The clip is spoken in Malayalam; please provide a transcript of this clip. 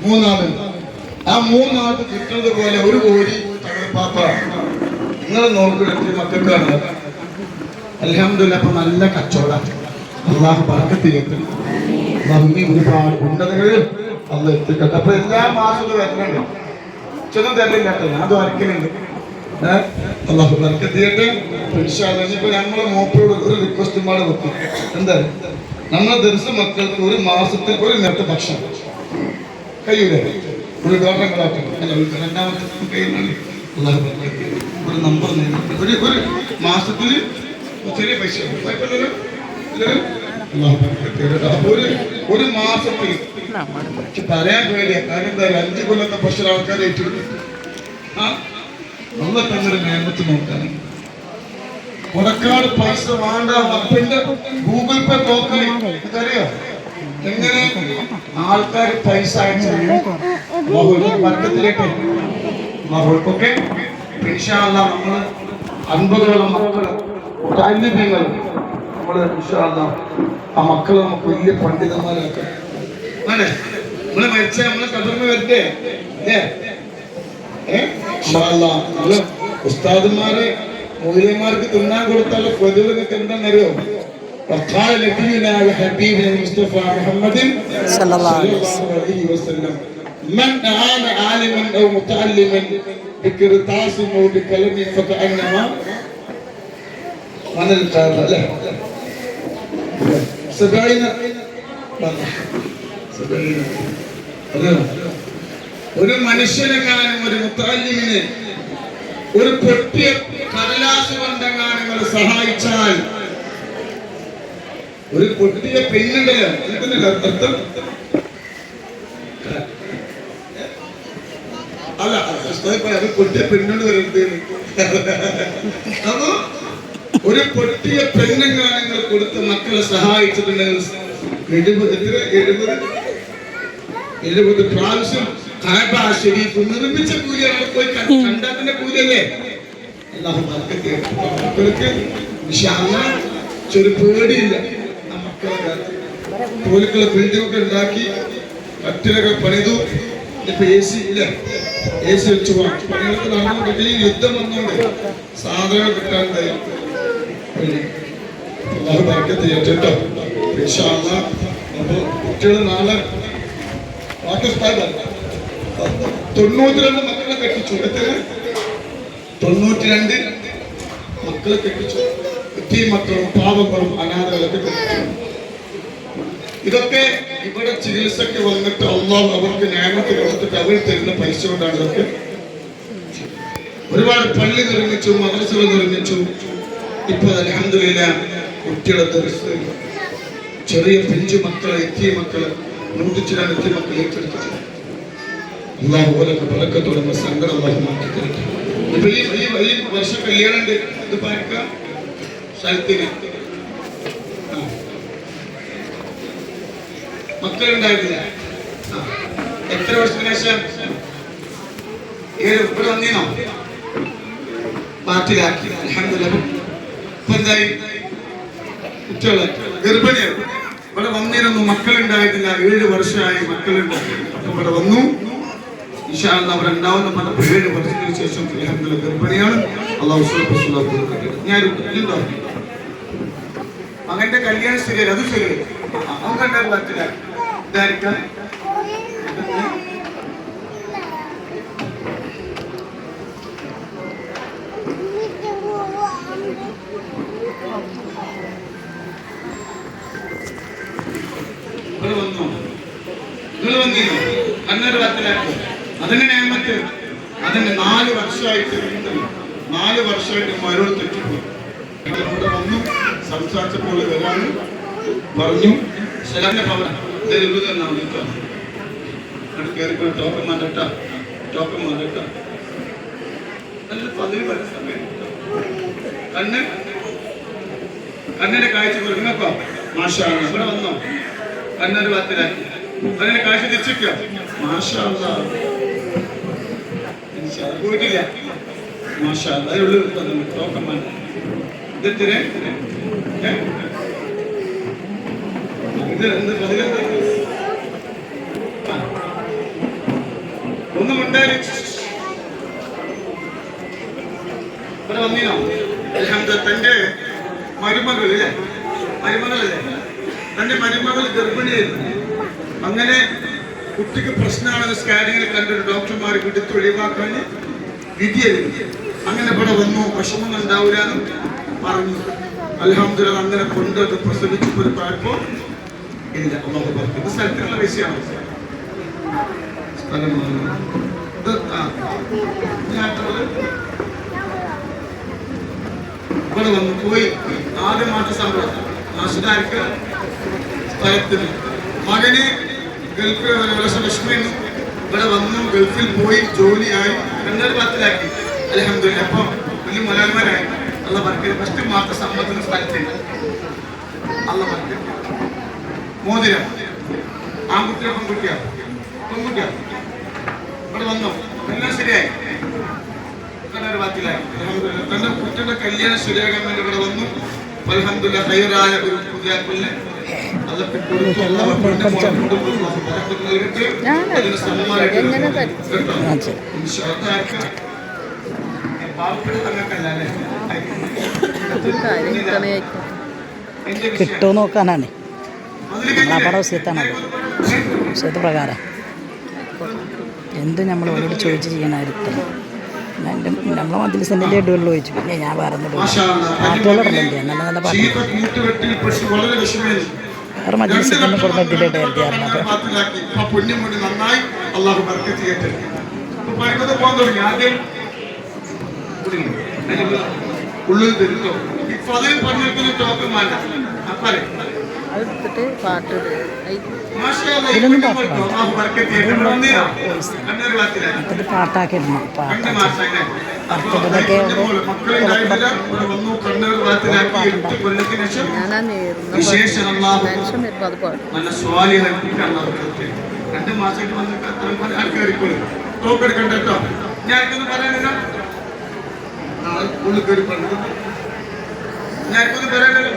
മൂന്നാള്. ആ മൂന്നാൾക്ക് കിട്ടുന്നത് പോലെ ഒരു കോരി പാപ്പ നിങ്ങൾ നോക്കിയിട്ട് മക്കൾക്കാണ്. അൽഹംദുലില്ലാഹ് അപ്പൊ നല്ല കച്ചവടം. അള്ളാഹു ബർക്കത്ത് ചെയ്യട്ടെ. നന്ദി ഒരുപാട് ഉന്നതകൾ അള്ള എത്തിക്കട്ടെ. അപ്പൊ എല്ലാ മാസവും വരുന്നുണ്ട്. ചെന്നും തരില്ല കേട്ടോ, ഞാൻ അത് വരയ്ക്കുന്നുണ്ട്. അള്ളാഹു ബർക്കത്ത് ചെയ്യട്ടെ. ഇപ്പൊ നമ്മളെ മൂപ്പരോട് ഒരു റിക്വസ്റ്റും പാടെ വെക്കും. എന്താ നമ്മളെ ദിവസം മക്കൾക്ക് ഒരു മാസത്തിൽ ഒരു നേരത്തെ ഭക്ഷണം കഴിയൂലേ? ഒരു ഗവർണങ്ങളാക്കണം. അല്ല രണ്ടാമത്തെ കഴിയുന്നതാണ്. അള്ളാഹു ബർക്കത്ത് ചെയ്യട്ടെ. ഒരു നമ്പർ ഒരു മാസത്തിൽ ചെറിയ പൈസ കുഴപ്പമില്ലല്ലോ. അപ്പൊ ഒരു മാസത്തിൽ പറയാൻ പേടിയ കാര്യം എന്താ, 5 കൊല്ലത്തെ പക്ഷേ ആൾക്കാരെ ഏറ്റെടുക്കും. നല്ല തന്നൊരു നേമത്ത് നോക്കാണ്. കൊടക്കാട് പൈസ വേണ്ട അപ്പന്റെ ഗൂഗിൾ പേ നോക്കണേ. അറിയോ എങ്ങനെ ആൾക്കാർ പൈസ അയച്ചിലേക്ക് മകൾക്കൊക്കെ നമ്മള് 50ഓളം മക്കള് താല്യങ്ങൾ നമ്മള് ആ മക്കള് നമുക്ക് വലിയ പണ്ഡിതന്മാരാക്കാം. അല്ലേ നമ്മള് മരിച്ച നമ്മളെ കടമ വരട്ടെ. ഉസ്താദന്മാരെ മൗലവിമാർക്ക് തിന്നാൻ കൊടുത്തുള്ള കൊതുക് നിങ്ങൾക്ക് എന്താണെന്നറിയോ? وقال نبينا وحبيبنا المصطفى محمد صلى الله عليه وسلم من أعان عالما أو متعلما بقرطاس أو بقلم فكأنما من القاضي له 70 ഒരു മനുഷ്യനെ കാണും ഒരു മുത്തഅല്ലിമിനെ ഒരു പൊട്ടിയ കടലാസ് കൊണ്ടെങ്ങാനും നിങ്ങൾ സഹായിച്ചാൽ, ഒരു പൊട്ടിയ പെണ്ണുണ്ടല്ലോ ഇതിന്റെ അർത്ഥം അല്ല അത് പൊട്ടിയ പെണ്ണുണ്ട് വരുന്നത്. അപ്പൊ ഒരു പൊട്ടിയ പെണ്ണുങ്ങാനങ്ങൾ കൊടുത്ത് മക്കളെ സഹായിച്ചിട്ടുണ്ടെങ്കിൽ 70 പ്രാവശ്യം കഅബ ശരീഫ് നിർമ്മിച്ച കൂലിയാണ്. പോയി കണ്ടതിന്റെ കൂലിയല്ലേ? അല്ലാഹു ബർക്കത്ത് ചെയ്യട്ടെ. മക്കൾക്ക് ഇൻഷാഅല്ലാഹ് ഒരു പേടിയില്ല. മക്കളെ ബിൽഡിംഗ് ഉണ്ടാക്കി കട്ടിലൊക്കെ പണിതു. ഇപ്പൊ AC ഇല്ല, AC വെച്ചു പണികളൊക്കെ നടന്നുണ്ടെങ്കിൽ യുദ്ധം വന്നുകൊണ്ട് സാധനങ്ങൾ കിട്ടാണ്ടായി. അല്ലാഹു ബർക്കത്ത് ചെയ്യട്ടെ കേട്ടോ. ഇൻഷാഅല്ലാഹ് അപ്പൊ കുട്ടികൾ നാളെ 92 മക്കളെ കെട്ടിച്ചു. എത്ര? 92 മക്കളെ കെട്ടിച്ചു. ഈ മക്കളും പാവങ്ങളും അനാഥകളൊക്കെ കെട്ടിച്ചു. ഇതൊക്കെ ഇവിടെ ചികിത്സക്ക് വന്നിട്ട് അല്ലാഹു അവർക്ക് നിഅമത്ത് കൊടുത്തിട്ട് അവർ തരുന്ന പൈസ കൊണ്ടാണ് ഇതൊക്കെ. ഒരുപാട് പള്ളി നിർമ്മിച്ചു, മദ്രസകൾ നിർമ്മിച്ചു. ഇപ്പൊ അൽഹംദുലില്ലാഹ് കുട്ടികളെ ദർസ് ചെറിയ പിഞ്ചു മക്കളെ എത്തിയ മക്കളെ 100 എത്തിയ മക്കളെ ഏറ്റെടുത്തു. അല്ലാഹു ഓലൊക്കെ ബറക്കത്തോടെ സങ്കടം അല്ലാഹു മാറ്റി തരട്ടെ. ഇപ്പൊ ഈ വർഷം കല്യാണം ഉണ്ട്. ഇത് പാർക്ക സ്ഥലത്തിന് മക്കളുണ്ടായിരുന്നില്ല. എത്ര വർഷത്തിന് ശേഷം? 7 ഇവിടെ വന്നീനോ? പാർട്ടിയിലാക്കി. അൽഹംദുലില്ലാഹ്. ഇപ്പൊ എന്തായി? കുട്ടികളെ ഗർഭിണിയാണ്. ഇവിടെ വന്നിരുന്നു, മക്കളുണ്ടായിരുന്നില്ല. 7 വർഷമായി മക്കളുണ്ടായി. ഇവിടെ വന്നു. ഇൻഷാ അല്ലാഹ് അവർ ഉണ്ടാവുന്ന 7 വർഷത്തിന് ശേഷം അൽഹംദുലില്ലാഹ് ഗർഭിണിയാണ്. അല്ലാഹു സുബ്ഹാനഹു വ തആല ഞാൻ ഉണ്ടോ മകന്റെ കല്യാണം ശരിയല്ല, അത് ശരിയല്ല. അവൻ കണ്ടാൽ പറ്റില്ല. ഇതായിരിക്കാം അന്നൊരു പത്തിലാക്കും. അതിന്റെ നിയമത്ത് അതിന്റെ 4 വർഷമായിട്ട് 4 വർഷമായിട്ട് മരോട് തെറ്റിപ്പോയി. ഇവിടെ വന്നു സംസാരിച്ചപ്പോൾ വരാനും പറഞ്ഞു. ശരാന്റെ പവൻ കയറിപ്പോ ടോക്കൺ മാറ്റട്ട നല്ല 10 സമയം കണ്ണിന്റെ കാഴ്ച കൊടുക്കുന്നപ്പോ മാഷാ ഇവിടെ വന്നോ കണ്ണൊരു പത്തിലാക്കി. അതിന്റെ കാഴ്ച തിരിച്ചിരിക്കുക. മാഷാ പോയിട്ടില്ല. മാഷാ അതിനുള്ളിൽ ടോക്കൺ മാറ്റം. ഇതെത്തിരെ ഇത് എന്ത് 15 ഒന്നും ഉണ്ടായി ഇവിടെ വന്നീനോ? തന്റെ മരുമകളല്ലേ തന്റെ മരുമകൾ ഗർഭിണിയായിരുന്നു. അങ്ങനെ കുട്ടിക്ക് പ്രശ്നമാണെന്ന് സ്കാനിങ്ങിൽ കണ്ടിട്ട് ഡോക്ടർമാർ വിടുത്ത് ഒഴിവാക്കാൻ വിധിയായിരുന്നു. അങ്ങനെ ഇവിടെ വന്നു, വിഷമം ഉണ്ടാവില്ലാന്നും പറഞ്ഞു. അൽഹംദുലില്ലാഹ് അങ്ങനെ കൊണ്ടത് പ്രസവിച്ചു ഒരു കുഴപ്പം ഇല്ല. ഒന്നൊക്കെ പറഞ്ഞു ഇത് സ്ഥലത്തിനുള്ള വിഷയമാണ്. ഇവിടെ വന്നു പോയി ആദ്യം മാറ്റ സംഭവം നാശുകാർക്ക് സ്ഥലത്തിന് മകന് ഗൾഫിൽ വിഷമിന്നു. ഇവിടെ വന്നു, ഗൾഫിൽ പോയി ജോലിയായി 2010 അൽഹംദുലില്ലാഹ്. അപ്പൊ വലിയ മുലാന്മാരായി അള്ള പറഞ്ഞ ഫസ്റ്റ് മാറ്റ സമ്പത്തിന് സ്ഥലത്തിന് അള്ള പറഞ്ഞ മോതിരം ആൺകുട്ടിയോ പെൺകുട്ടിയോ ഇവിടെ വന്നു, എല്ലാം ശരിയായി. തന്റെ കുട്ടിയുടെ കല്യാണം ശരിയാകാൻ വേണ്ടി ഇവിടെ വന്നു. അൽഹംദുലില്ലാഹ് ഹൈറായ ഒരു പുതിയാപ്പിളിനെ അതൊക്കെ കൊടുത്തു. കിട്ടുമോ നോക്കാനാണ് പടം വിഷയത്താണല്ലോ. വിഷയത്തെ പ്രകാരം എന്ത് നമ്മൾ അവരോട് ചോദിച്ച് ചെയ്യണമായിരുന്നു. നമ്മളെ മദ്രസൻ്റെ ഇടുകളിൽ ചോദിച്ചു. പിന്നെ ഞാൻ വേറെ പാട്ടുകളുണ്ടല്ലേ നല്ല നല്ല പാട്ട് വേറെ മദ്രസത്തിൻ്റെ കുടുംബത്തിലായിട്ട് എഴുതിയാറുണ്ട്. അതെടുത്തിട്ട് പാട്ട് ഇതിലൊന്നും പാട്ടാക്കിയിരുന്നു. ഞാനാ നേരുന്ന ടെൻഷൻ വരുമ്പോൾ അത് പാടും. 2 മാസമായിട്ട് വന്നിട്ട് തോക്കെടുക്കണ്ടോ? ഞാനൊന്ന് പറയാനില്ല, ഉള്ളിൽ കയറി പറഞ്ഞു ഞാനൊന്ന് പറയാനല്ലോ.